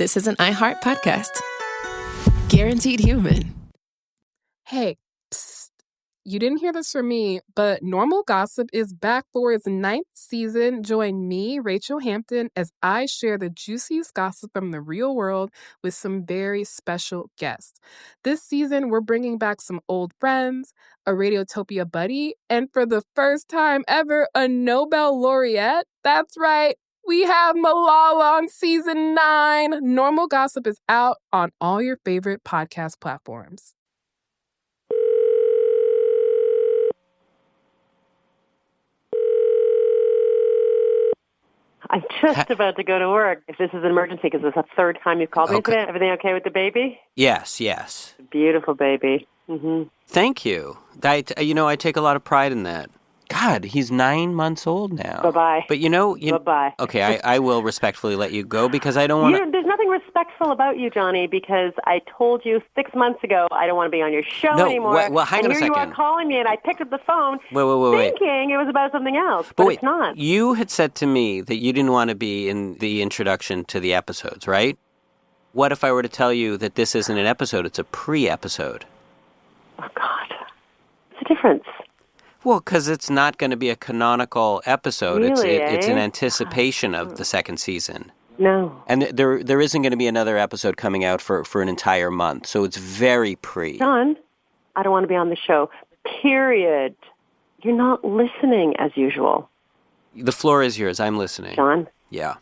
this is an iHeart podcast. Guaranteed human. Hey, psst. You didn't hear this from me, but Normal Gossip is back for its 9th season. Join me, Rachel Hampton, as I share the juiciest gossip from the real world with some very special guests. This season, we're bringing back some old friends, a Radiotopia buddy, and for the first time ever, a Nobel laureate. That's right. We have Malala on season 9. Normal Gossip is out on all your favorite podcast platforms. I'm just about to go to work. If this is an emergency, because it's the third time you've called me today. Everything okay with the baby? Yes. Beautiful baby. Mm-hmm. Thank you. I take a lot of pride in that. God, he's 9 months old now. Bye-bye. But Bye-bye. Okay, I will respectfully let you go because I don't want to... There's nothing respectful about you, Johnny, because I told you 6 months ago I don't want to be on your show anymore. Well, hang on a second. And here you are calling me, and I picked up the phone Wait. thinking it was about something else, but it's not. You had said to me that you didn't want to be in the introduction to the episodes, right? What if I were to tell you that this isn't an episode, it's a pre-episode? Oh, God. What's the difference? Well, because it's not going to be a canonical episode. Really, it's an anticipation of the second season. No. And there isn't going to be another episode coming out for an entire month, so it's very pre. John, I don't want to be on the show, period. You're not listening as usual. The floor is yours. I'm listening. John? Yeah.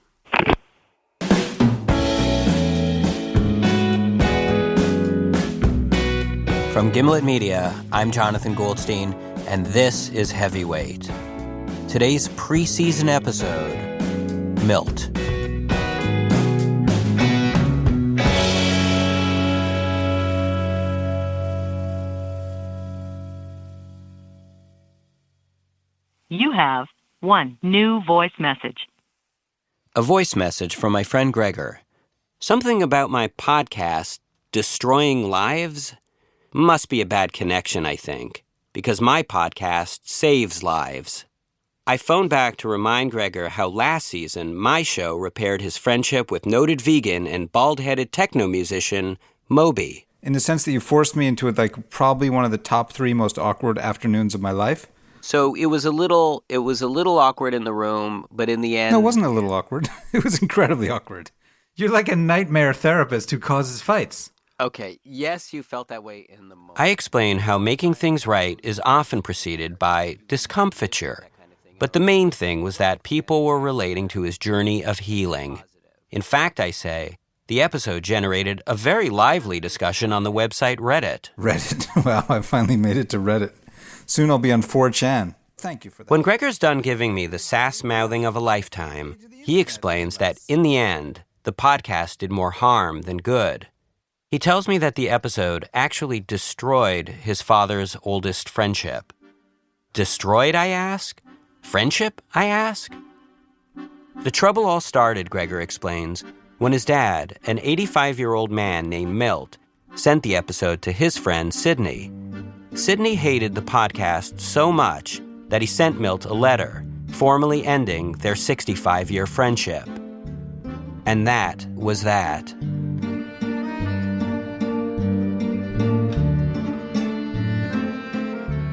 From Gimlet Media, I'm Jonathan Goldstein, and this is Heavyweight. Today's preseason episode, Milt. You have one new voice message. A voice message from my friend Gregor. Something about my podcast, Destroying Lives? Must be a bad connection, I think, because my podcast saves lives. I phoned back to remind Gregor how last season my show repaired his friendship with noted vegan and bald-headed techno musician Moby. In the sense that you forced me into probably one of the top 3 most awkward afternoons of my life. So it was a little awkward in the room, but in the end... No, it wasn't a little awkward. It was incredibly awkward. You're like a nightmare therapist who causes fights. Okay, yes, you felt that way in the moment. I explain how making things right is often preceded by discomfiture. But the main thing was that people were relating to his journey of healing. In fact, I say, the episode generated a very lively discussion on the website Reddit. Reddit? Wow, I finally made it to Reddit. Soon I'll be on 4chan. Thank you for that. When Gregor's done giving me the sass-mouthing of a lifetime, he explains that, in the end, the podcast did more harm than good. He tells me that the episode actually destroyed his father's oldest friendship. Destroyed, I ask? Friendship, I ask? The trouble all started, Gregor explains, when his dad, an 85-year-old man named Milt, sent the episode to his friend Sydney. Sydney hated the podcast so much that he sent Milt a letter, formally ending their 65-year friendship. And that was that.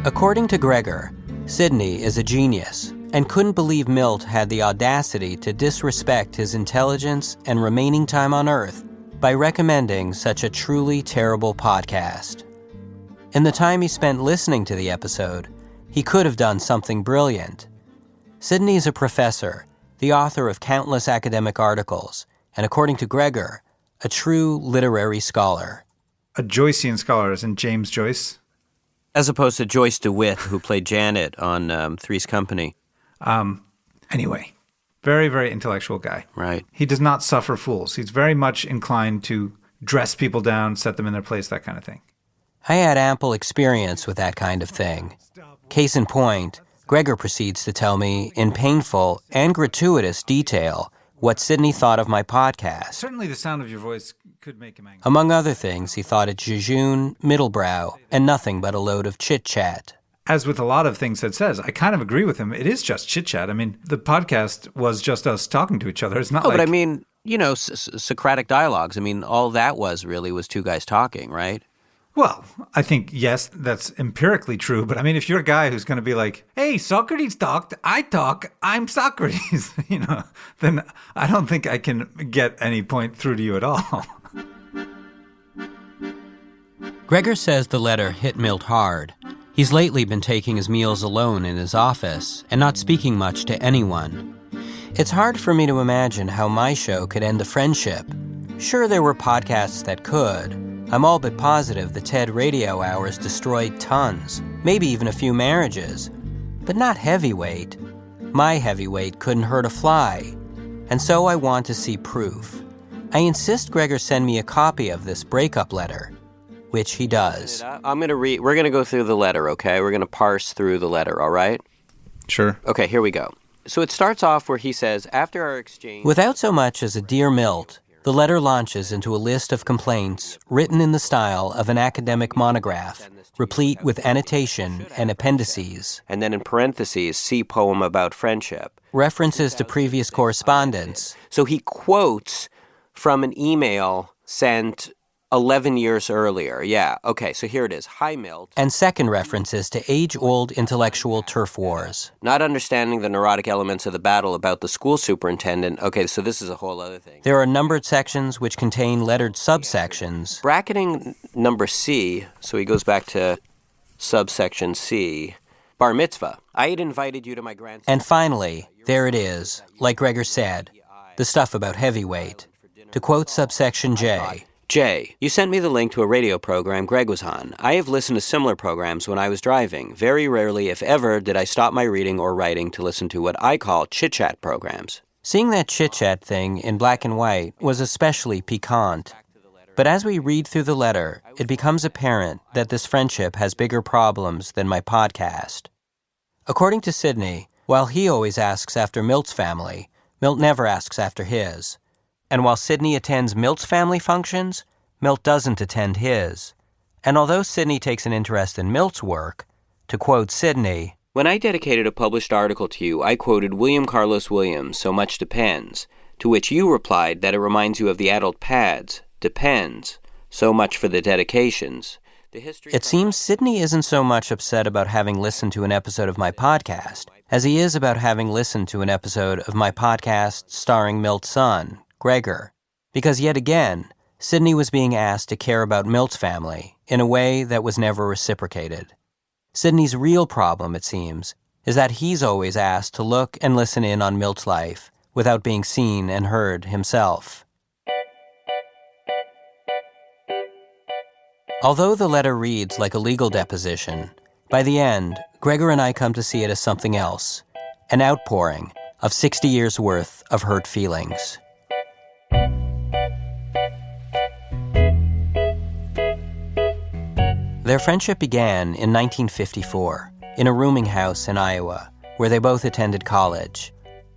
According to Gregor, Sydney is a genius and couldn't believe Milt had the audacity to disrespect his intelligence and remaining time on Earth by recommending such a truly terrible podcast. In the time he spent listening to the episode, he could have done something brilliant. Sydney's a professor, the author of countless academic articles, and according to Gregor, a true literary scholar. A Joycean scholar, as in James Joyce? As opposed to Joyce DeWitt, who played Janet on Three's Company. Anyway, very, very intellectual guy. Right. He does not suffer fools. He's very much inclined to dress people down, set them in their place, that kind of thing. I had ample experience with that kind of thing. Case in point, Gregor proceeds to tell me, in painful and gratuitous detail, what Sydney thought of my podcast. Certainly the sound of your voice could make him angry. Among other things, he thought it jejune, middlebrow, and nothing but a load of chit-chat. As with a lot of things that says, I kind of agree with him. It is just chit-chat. I mean, the podcast was just us talking to each other. It's not but I mean, Socratic dialogues. I mean, all that was two guys talking, right? Well, I think, yes, that's empirically true. But I mean, if you're a guy who's going to be like, hey, Socrates talked, I talk, I'm Socrates, then I don't think I can get any point through to you at all. Gregor says the letter hit Milt hard. He's lately been taking his meals alone in his office and not speaking much to anyone. It's hard for me to imagine how my show could end the friendship. Sure, there were podcasts that could. I'm all but positive the TED radio hours destroyed tons, maybe even a few marriages. But not Heavyweight. My Heavyweight couldn't hurt a fly. And so I want to see proof. I insist Gregor send me a copy of this breakup letter, which he does. I'm going to read. We're going to go through the letter, okay? We're going to parse through the letter, all right? Sure. Okay, here we go. So it starts off where he says, after our exchange... Without so much as a Dear Milt, the letter launches into a list of complaints written in the style of an academic monograph, replete with annotation and appendices. And then in parentheses, see poem about friendship. References to previous correspondence. So he quotes from an email sent 11 years earlier. Yeah, okay, so here it is. Hi, Milt. And second references to age-old intellectual turf wars. Not understanding the neurotic elements of the battle about the school superintendent. Okay, so this is a whole other thing. There are numbered sections which contain lettered subsections. Bracketing number C, so he goes back to subsection C. Bar mitzvah. I had invited you to my grandson. And finally, there it is, like Gregor said, the stuff about Heavyweight. To quote subsection J... Jay, you sent me the link to a radio program Greg was on. I have listened to similar programs when I was driving. Very rarely, if ever, did I stop my reading or writing to listen to what I call chit-chat programs. Seeing that chit-chat thing in black and white was especially piquant. But as we read through the letter, it becomes apparent that this friendship has bigger problems than my podcast. According to Sydney, while he always asks after Milt's family, Milt never asks after his. And while Sydney attends Milt's family functions, Milt doesn't attend his. And although Sydney takes an interest in Milt's work, to quote Sydney, when I dedicated a published article to you, I quoted William Carlos Williams, So Much Depends, to which you replied that it reminds you of the adult pads, depends, so much for the dedications. It seems Sydney isn't so much upset about having listened to an episode of my podcast as he is about having listened to an episode of my podcast starring Milt's son, Gregor, because yet again, Sydney was being asked to care about Milt's family in a way that was never reciprocated. Sydney's real problem, it seems, is that he's always asked to look and listen in on Milt's life without being seen and heard himself. Although the letter reads like a legal deposition, by the end, Gregor and I come to see it as something else, an outpouring of 60 years' worth of hurt feelings. Their friendship began in 1954 in a rooming house in Iowa, where they both attended college.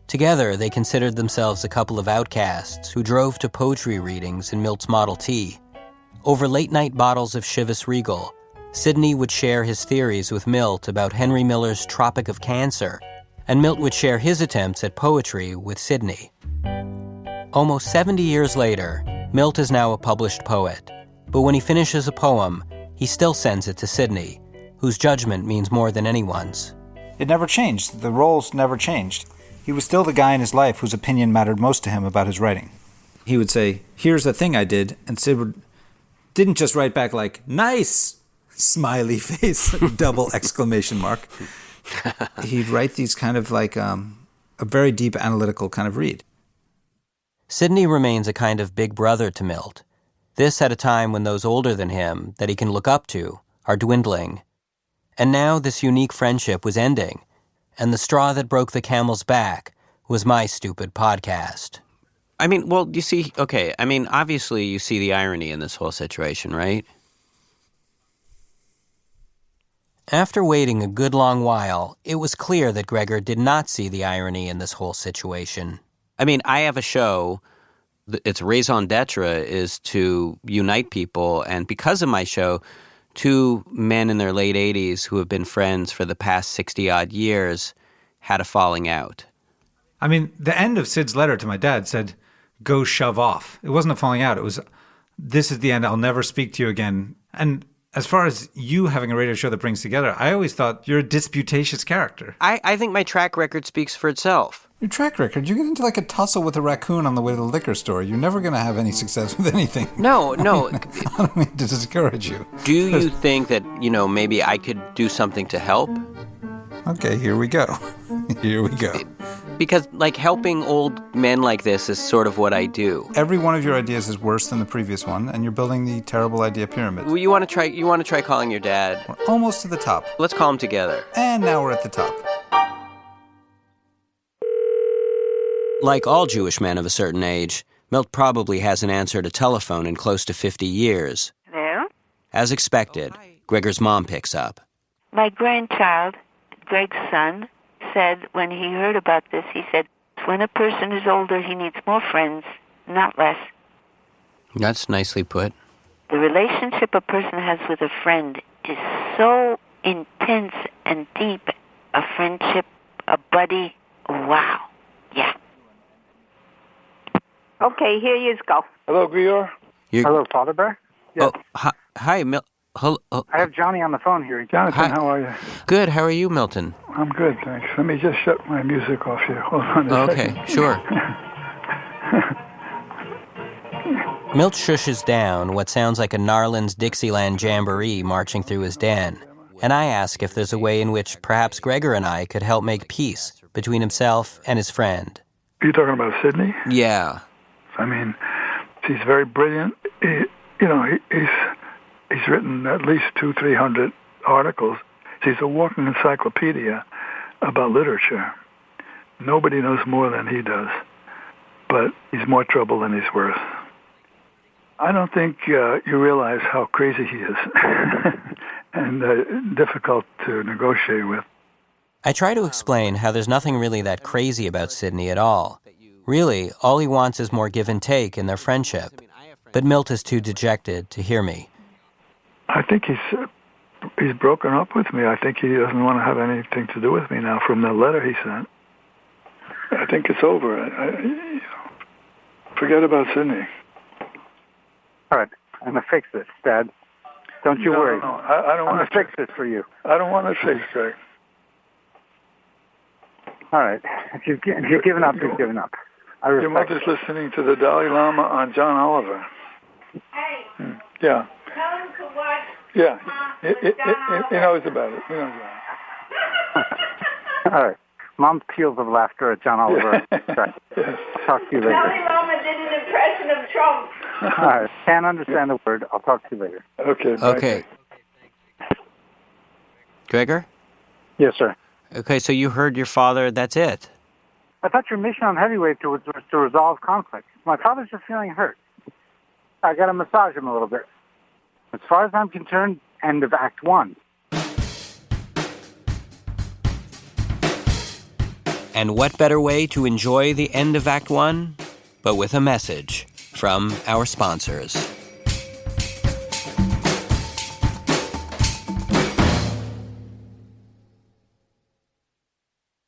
Together, they considered themselves a couple of outcasts who drove to poetry readings in Milt's Model T. Over late-night bottles of Chivas Regal, Sydney would share his theories with Milt about Henry Miller's Tropic of Cancer, and Milt would share his attempts at poetry with Sydney. Almost 70 years later, Milt is now a published poet, but when he finishes a poem, he still sends it to Sydney, whose judgment means more than anyone's. It never changed. The roles never changed. He was still the guy in his life whose opinion mattered most to him about his writing. He would say, here's a thing I did, and Sid didn't just write back like, nice, smiley face, double exclamation mark. He'd write these kind of like a very deep analytical kind of read. Sydney remains a kind of big brother to Milt. This at a time when those older than him, that he can look up to, are dwindling. And now this unique friendship was ending, and the straw that broke the camel's back was my stupid podcast. I mean, well, you see, okay, I mean, obviously you see the irony in this whole situation, right? After waiting a good long while, it was clear that Gregor did not see the irony in this whole situation. I mean, I have a show, its raison d'etre is to unite people, and because of my show, two men in their late 80s who have been friends for the past 60-odd years had a falling out. I mean, the end of Sid's letter to my dad said, go shove off. It wasn't a falling out. It was, this is the end. I'll never speak to you again. And as far as you having a radio show that brings together, I always thought you're a disputatious character. I think my track record speaks for itself. Your track record? You get into like a tussle with a raccoon on the way to the liquor store. You're never going to have any success with anything. No. I don't mean to discourage you. Do you think that, maybe I could do something to help? Okay, here we go. Here we go. Because, helping old men like this is sort of what I do. Every one of your ideas is worse than the previous one, and you're building the terrible idea pyramid. Well, you want to try calling your dad? We're almost to the top. Let's call him together. And now we're at the top. Like all Jewish men of a certain age, Milt probably hasn't answered a telephone in close to 50 years. Hello? As expected, Gregor's mom picks up. My grandchild, Greg's son, said when he heard about this, he said, when a person is older, he needs more friends, not less. That's nicely put. The relationship a person has with a friend is so intense and deep. A friendship, a buddy, wow. Yeah. Okay, here you go. Hello, Grior. Hello, Father Bear? Yes. Oh, hi, Milt. I have Johnny on the phone here. Jonathan, how are you? Good. How are you, Milton? I'm good, thanks. Let me just shut my music off here. Hold on a second. Okay, sure. Milt shushes down what sounds like a Narlands Dixieland jamboree marching through his den, and I ask if there's a way in which perhaps Gregor and I could help make peace between himself and his friend. Are you talking about Sydney? Yeah. I mean, he's very brilliant. He's written at least 200-300 articles. He's a walking encyclopedia about literature. Nobody knows more than he does, but he's more trouble than he's worth. I don't think you realize how crazy he is and difficult to negotiate with. I try to explain how there's nothing really that crazy about Sydney at all. Really, all he wants is more give and take in their friendship. But Milt is too dejected to hear me. I think he's broken up with me. I think he doesn't want to have anything to do with me now from the letter he sent. I think it's over. Forget about Sydney. All right, I'm going to fix this, Dad. Don't you worry. No, I don't want to fix this for you. I don't want to fix Greg. All right, if you've given up, you've given up. Your mother's listening to the Dalai Lama on John Oliver. Hey. Yeah. Tell him to watch. Yeah. He knows about it. He knows about it. All right. Mom peals of laughter at John Oliver. Right. Yes. Talk to you later. Dalai Lama did an impression of Trump. All right. Can't understand the word. I'll talk to you later. Okay. Bye. Okay. Gregor? Yes, sir. Okay, so you heard your father, that's it. I thought your mission on Heavyweight was to resolve conflict. My father's just feeling hurt. I got to massage him a little bit. As far as I'm concerned, end of Act 1. And what better way to enjoy the end of Act 1 but with a message from our sponsors.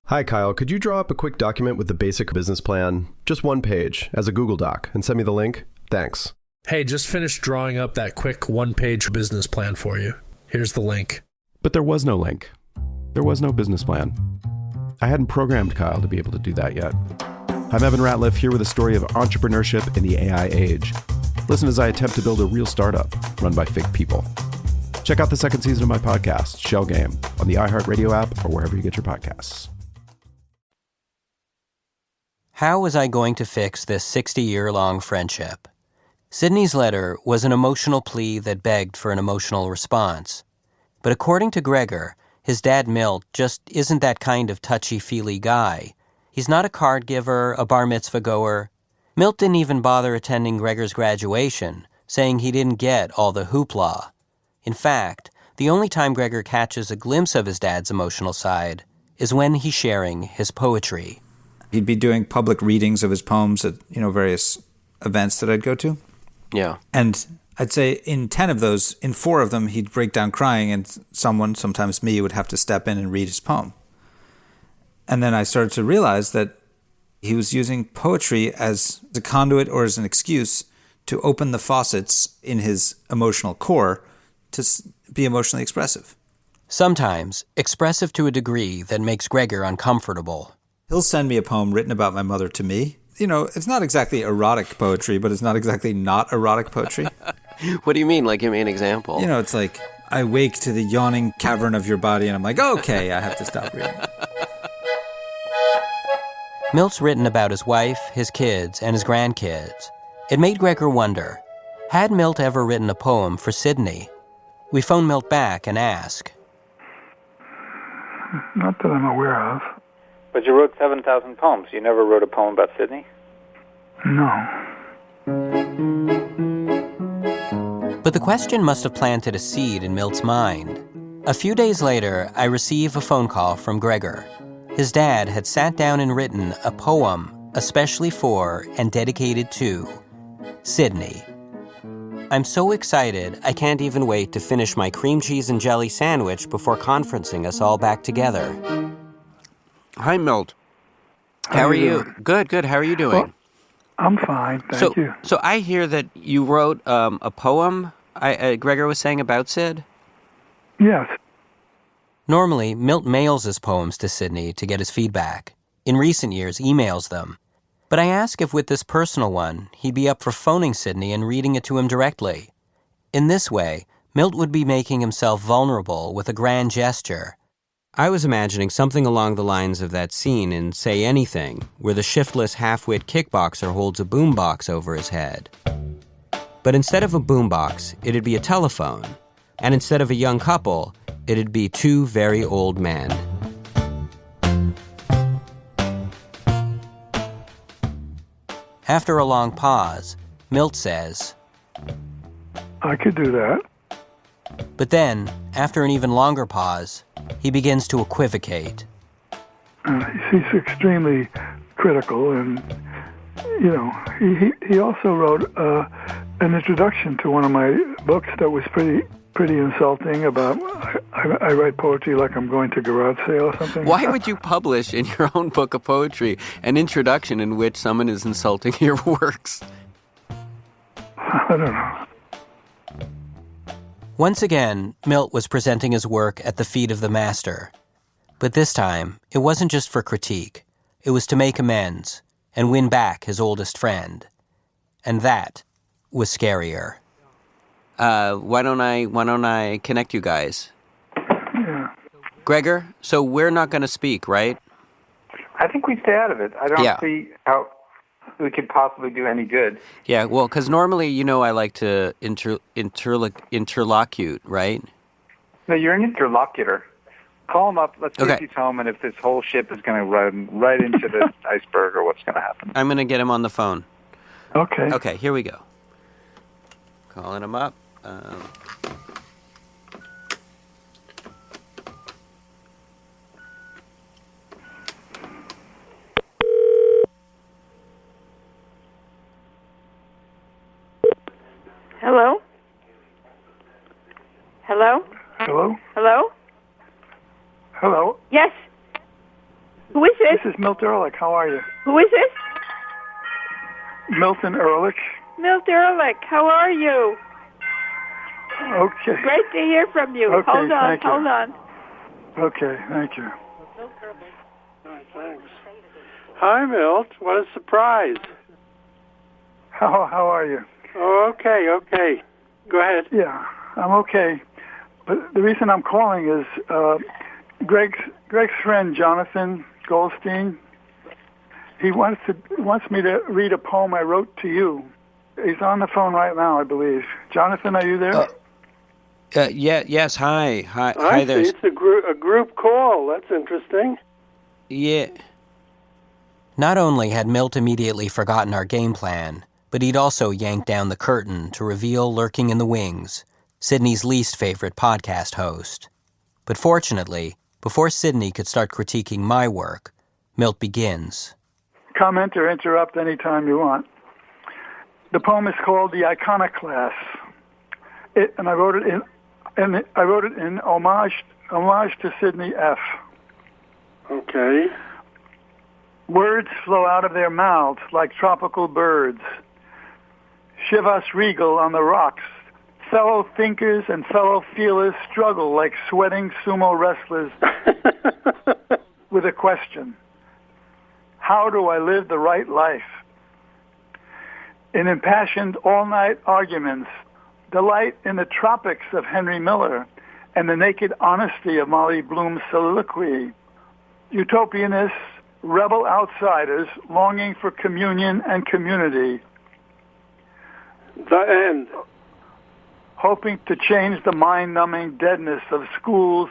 Hi, Kyle. Could you draw up a quick document with the basic business plan, just one page, as a Google Doc, and send me the link? Thanks. Hey, just finished drawing up that quick one-page business plan for you. Here's the link. But there was no link. There was no business plan. I hadn't programmed Kyle to be able to do that yet. I'm Evan Ratliff, here with a story of entrepreneurship in the AI age. Listen as I attempt to build a real startup run by fake people. Check out the second season of my podcast, Shell Game, on the iHeartRadio app or wherever you get your podcasts. How was I going to fix this 60-year-long friendship? Sydney's letter was an emotional plea that begged for an emotional response. But according to Gregor, his dad Milt just isn't that kind of touchy-feely guy. He's not a card giver, a bar mitzvah goer. Milt didn't even bother attending Gregor's graduation, saying he didn't get all the hoopla. In fact, the only time Gregor catches a glimpse of his dad's emotional side is when he's sharing his poetry. He'd be doing public readings of his poems at, various events that I'd go to. Yeah. And I'd say in 10 of those, in 4 of them, he'd break down crying and someone, sometimes me, would have to step in and read his poem. And then I started to realize that He was using poetry as a conduit or as an excuse to open the faucets in his emotional core to be emotionally expressive. Sometimes expressive to a degree that makes Gregor uncomfortable. He'll send me a poem written about my mother to me. You know, it's not exactly erotic poetry, but it's not exactly not erotic poetry. What do you mean? Like, give me an example. You know, it's like, I wake to the yawning cavern of your body, and I'm like, okay, I have to stop reading. Milt's written about his wife, his kids, and his grandkids. It made Gregor wonder, had Milt ever written a poem for Sydney? We phone Milt back and ask. Not that I'm aware of. But you wrote 7,000 poems. You never wrote a poem about Sydney? No. But the question must have planted a seed in Milt's mind. A few days later, I receive a phone call from Gregor. His dad had sat down and written a poem especially for and dedicated to Sydney. I'm so excited, I can't even wait to finish my cream cheese and jelly sandwich before conferencing us all back together. Hi, Milt. How are you? Good. How are you doing? Well, I'm fine, thank you. So I hear that you wrote a poem, Gregor was saying, about Sid? Yes. Normally, Milt mails his poems to Sydney to get his feedback. In recent years, emails them. But I ask if with this personal one, he'd be up for phoning Sydney and reading it to him directly. In this way, Milt would be making himself vulnerable with a grand gesture. I was imagining something along the lines of that scene in Say Anything, where the shiftless half-wit kickboxer holds a boombox over his head. But instead of a boombox, it'd be a telephone. And instead of a young couple, it'd be two very old men. After a long pause, Milt says, I could do that. But then, after an even longer pause, he begins to equivocate. He's extremely critical, and, you know, he also wrote an introduction to one of my books that was pretty insulting about I write poetry like I'm going to garage sale or something. Why would you publish in your own book of poetry an introduction in which someone is insulting your works? I don't know. Once again, Milt was presenting his work at the feet of the master. But this time, it wasn't just for critique. It was to make amends and win back his oldest friend. And that was scarier. Why don't I connect you guys? Yeah. Gregor, so we're not going to speak, right? I think we stay out of it. I don't see how we could possibly do any good. Yeah, well, because normally, you know, I like to interlocute, right? No, you're an interlocutor. Call him up. Let's see if he's home and if this whole ship is going to run right into the iceberg or what's going to happen. I'm going to get him on the phone. Okay. Okay, here we go. Calling him up. Hello? Hello? Hello? Hello? Hello? Yes. Who is this? This is Milt Ehrlich. How are you? Who is this? Milton Ehrlich. Milt Ehrlich. How are you? Okay. Great to hear from you. Okay, hold thank you. on. Okay, thank you. Thanks. Hi, Milt. What a surprise. How are you? Oh, okay. Go ahead. Yeah, I'm okay. But the reason I'm calling is Greg's friend, Jonathan Goldstein. He wants me to read a poem I wrote to you. He's on the phone right now, I believe. Jonathan, are you there? Yes. Hi I there. see. It's a group call. That's interesting. Yeah. Not only had Milt immediately forgotten our game plan, but he'd also yanked down the curtain to reveal lurking in the wings, Sydney's least favorite podcast host. But fortunately, before Sydney could start critiquing my work, Milt begins. Comment or interrupt anytime you want. The poem is called "The Iconoclast," and I wrote it in homage to Sydney F. Okay. Words flow out of their mouths like tropical birds. Chivas regal on the rocks. Fellow thinkers and fellow feelers struggle like sweating sumo wrestlers with a question. How do I live the right life? In impassioned all-night arguments, delight in the tropics of Henry Miller and the naked honesty of Molly Bloom's soliloquy. Utopianists, rebel outsiders, longing for communion and community. The end. Hoping to change the mind-numbing deadness of schools,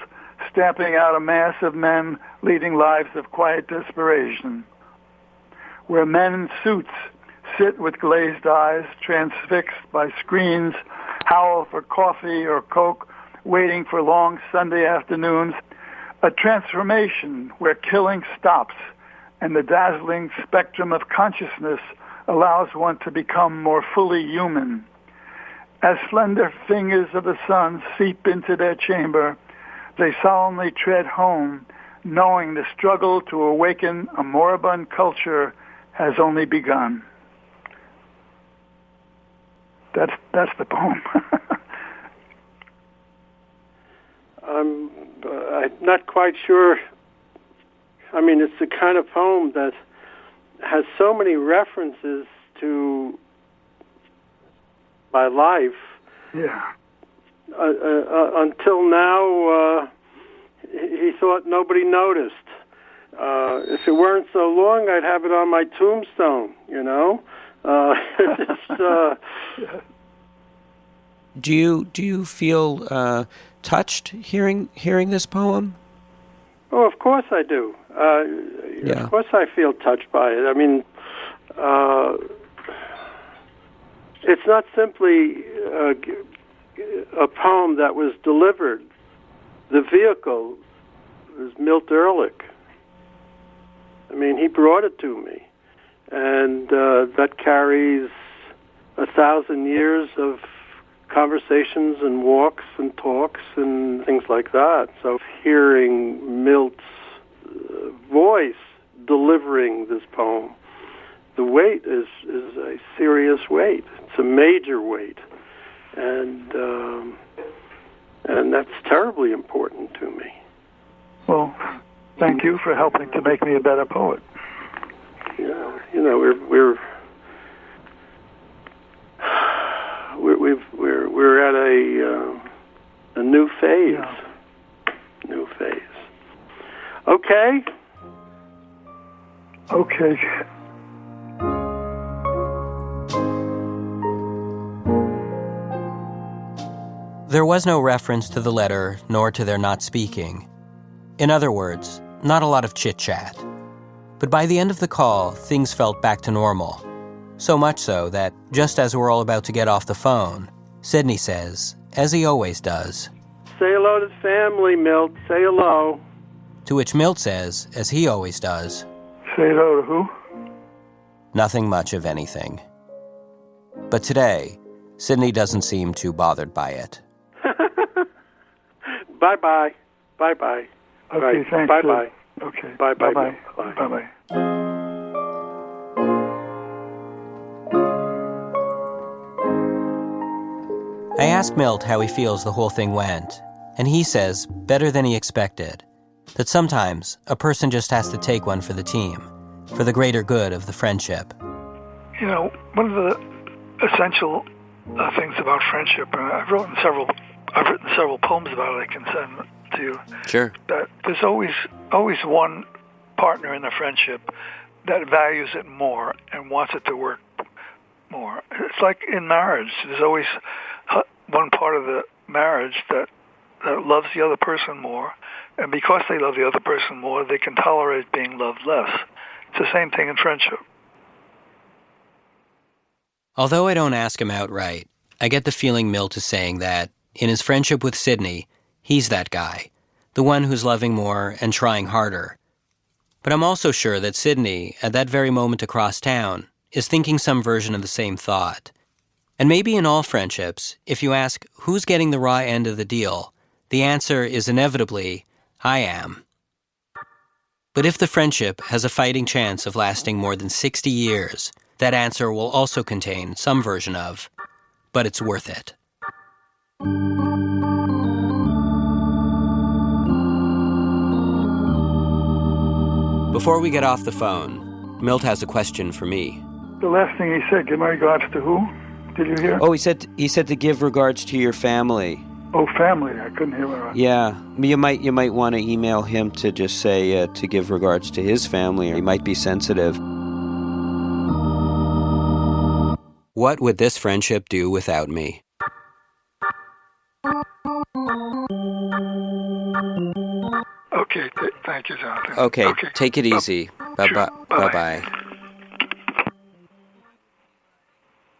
stamping out a mass of men leading lives of quiet desperation, where men in suits sit with glazed eyes, transfixed by screens, howl for coffee or Coke, waiting for long Sunday afternoons, a transformation where killing stops and the dazzling spectrum of consciousness allows one to become more fully human. As slender fingers of the sun seep into their chamber, they solemnly tread home, knowing the struggle to awaken a moribund culture has only begun. That's the poem. I'm not quite sure. I mean, it's the kind of poem that has so many references to my life. Yeah. Until now, he thought nobody noticed. If it weren't so long, I'd have it on my tombstone, you know? Do you feel touched hearing this poem? Oh, of course I do. Yeah. Of course I feel touched by it. I mean, it's not simply a poem that was delivered. The vehicle was Milt Ehrlich. I mean, he brought it to me. And that carries 1,000 years of conversations and walks and talks and things like that. So hearing Milt's voice delivering this poem, the weight is a serious weight. It's a major weight. And that's terribly important to me. Well, thank you for helping to make me a better poet. Yeah, you know, we're at a new phase. Yeah. New phase. Okay. Okay. There was no reference to the letter, nor to their not speaking. In other words, not a lot of chit-chat. But by the end of the call, things felt back to normal. So much so that, just as we're all about to get off the phone, Sidney says, as he always does, Say hello to the family, Milt. Say hello. To which Milt says, as he always does, Say hello to who? nothing much of anything. But today, Sidney doesn't seem too bothered by it. Bye-bye. Bye-bye. Okay, right. thanks. Bye-bye. Okay. Bye-bye. Bye-bye. Bye. Bye-bye. I asked Milt how he feels the whole thing went, and he says, better than he expected, that sometimes a person just has to take one for the team, for the greater good of the friendship. You know, one of the essential things about friendship, and I've written several poems about it I can send to you. Sure. That there's always one partner in the friendship that values it more and wants it to work more. It's like in marriage. There's always one part of the marriage that loves the other person more, and because they love the other person more, they can tolerate being loved less. It's the same thing in friendship. Although I don't ask him outright, I get the feeling Milt is saying that, in his friendship with Sidney, he's that guy, the one who's loving more and trying harder. But I'm also sure that Sidney, at that very moment across town, is thinking some version of the same thought. And maybe in all friendships, if you ask who's getting the raw end of the deal, the answer is inevitably, I am. But But if the friendship has a fighting chance of lasting more than 60 years, that answer will also contain some version of, but it's worth it. Before we get off the phone, Milt has a question for me. The last thing he said, give my regards to who? Did you hear? Oh, he said to give regards to your family. Oh, family. I couldn't hear what. Yeah, you might want to email him to just say to give regards to his family. He might be sensitive. What would this friendship do without me? Okay, thank you, Jonathan. Okay, take it easy. Bye-bye. Sure. Bye-bye.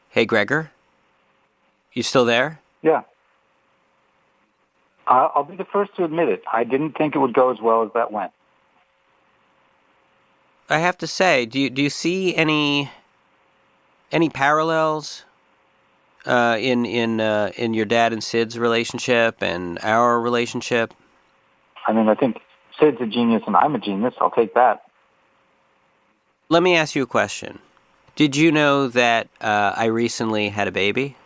Hey, Gregor? You still there? Yeah. I'll be the first to admit it. I didn't think it would go as well as that went. I have to say, do you see any parallels in your dad and Sid's relationship and our relationship? I mean, I think Sid's a genius and I'm a genius. I'll take that. Let me ask you a question. Did you know that I recently had a baby?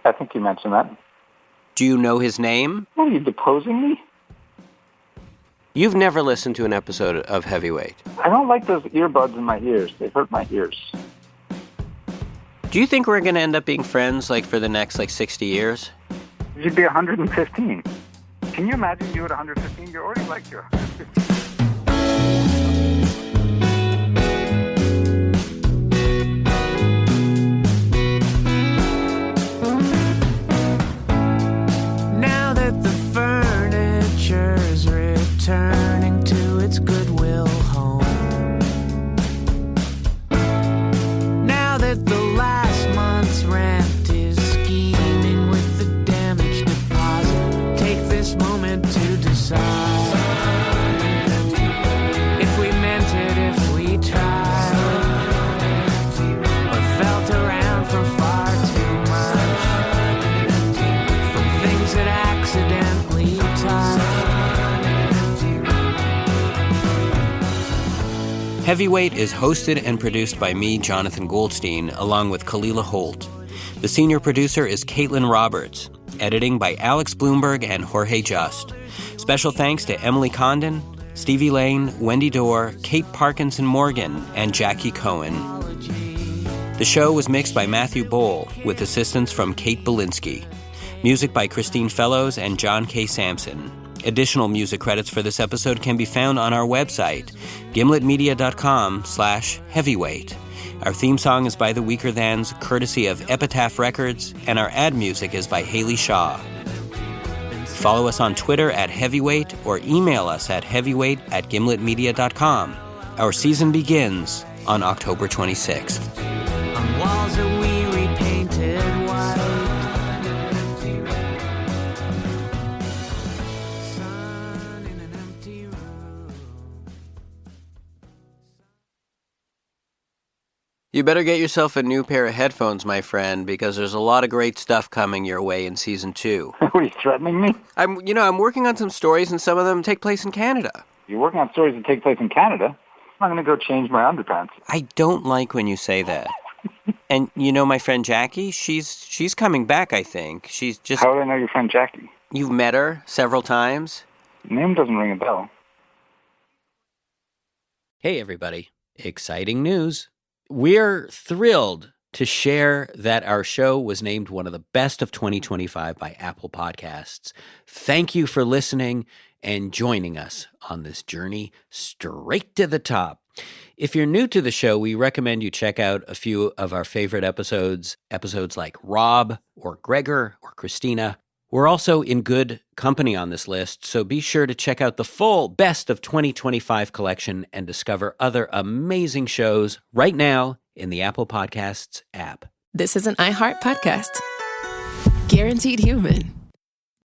I think you mentioned that. Do you know his name? What, are you deposing me? You've never listened to an episode of Heavyweight. I don't like those earbuds in my ears. They hurt my ears. Do you think we're going to end up being friends for the next 60 years? You'd be 115. Can you imagine you at 115? You're already you're 115. Returning to its goodwill home. Now that the last month's rent is scheming with the damage deposit, take this moment to decide if we meant it, if we tried, or felt around for far too much from things that accidentally touched. Heavyweight is hosted and produced by me, Jonathan Goldstein, along with Kalila Holt. The senior producer is Caitlin Roberts. Editing by Alex Bloomberg and Jorge Just. Special thanks to Emily Condon, Stevie Lane, Wendy Dorr, Kate Parkinson Morgan, and Jackie Cohen. The show was mixed by Matthew Bohl, with assistance from Kate Belinsky. Music by Christine Fellows and John K. Sampson. Additional music credits for this episode can be found on our website, gimletmedia.com/heavyweight. Our theme song is by The Weaker Thans, courtesy of Epitaph Records, and our ad music is by Haley Shaw. Follow us on Twitter @heavyweight or email us at heavyweight@gimletmedia.com. Our season begins on October 26th. On walls that we repainted white. You better get yourself a new pair of headphones, my friend, because there's a lot of great stuff coming your way in season 2. Are you threatening me? I'm working on some stories, and some of them take place in Canada. You're working on stories that take place in Canada? I'm going to go change my underpants. I don't like when you say that. And my friend Jackie, she's coming back, I think. She's just... How do I know your friend Jackie? You've met her several times. Name doesn't ring a bell. Hey, everybody. Exciting news. We're thrilled to share that our show was named one of the best of 2025 by Apple Podcasts. Thank you for listening and joining us on this journey straight to the top. If you're new to the show, we recommend you check out a few of our favorite episodes like Rob or Gregor or Christina. We're also in good company on this list, so be sure to check out the full Best of 2025 collection and discover other amazing shows right now in the Apple Podcasts app. This is an iHeart podcast. Guaranteed human.